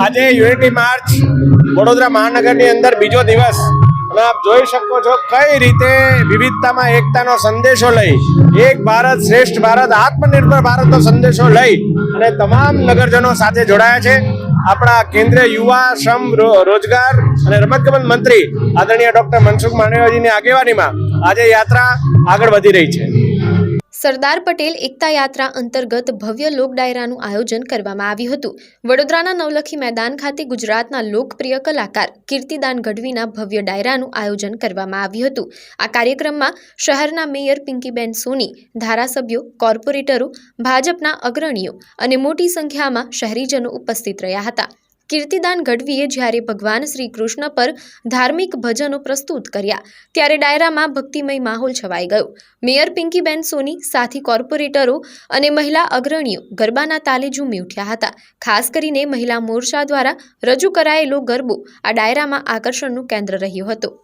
આજે unity March Vadodara મહાનગરની અંદર બીજો દિવસ અને આપ જોઈ શકો છો કઈ રીતે વિવિધતામાં એકતાનો સંદેશો લઈ એક ભારત શ્રેષ્ઠ ભારત આત્મનિર્ભર ભારતનો સંદેશો લઈ અને તમામ નગરજનો સાથે જોડાયા છે. આપણા કેન્દ્રીય યુવા શ્રમ રોજગાર અને રમતગમત મંત્રી આદરણીય ડોક્ટર મનસુખ માંડવિયાજીની આગેવાનીમાં આજે યાત્રા આગળ વધી રહી છે. સરદાર પટેલ એકતા યાત્રા અંતર્ગત ભવ્ય લોક ડાયરાનું આયોજન કરવામાં આવ્યું હતું. વડોદરાના નવલખી મેદાન ખાતે ગુજરાતના લોકપ્રિય કલાકાર કીર્તિદાન ગઢવીના ભવ્ય ડાયરાનું આયોજન કરવામાં આવ્યું હતું. આ કાર્યક્રમમાં શહેરના મેયર પિંકીબેન સોની, ધારાસભ્યો, કોર્પોરેટરો, ભાજપના અગ્રણીઓ અને મોટી સંખ્યામાં શહેરીજનો ઉપસ્થિત રહ્યા હતા. કીર્તિદાન ગઢવીએ જ્યારે ભગવાન શ્રી કૃષ્ણ પર ધાર્મિક ભજનો પ્રસ્તુત કર્યા ત્યારે ડાયરામાં ભક્તિમય માહોલ છવાઈ ગયો. મેયર પિંકીબેન સોની, સાથી કોર્પોરેટરો અને મહિલા અગ્રણીઓ ગરબાના તાલે ઝૂમી ઉઠ્યા હતા. ખાસ કરીને મહિલા મોરચા દ્વારા રજૂ કરાયેલો ગરબો આ ડાયરામાં આકર્ષણનું કેન્દ્ર રહ્યો હતો.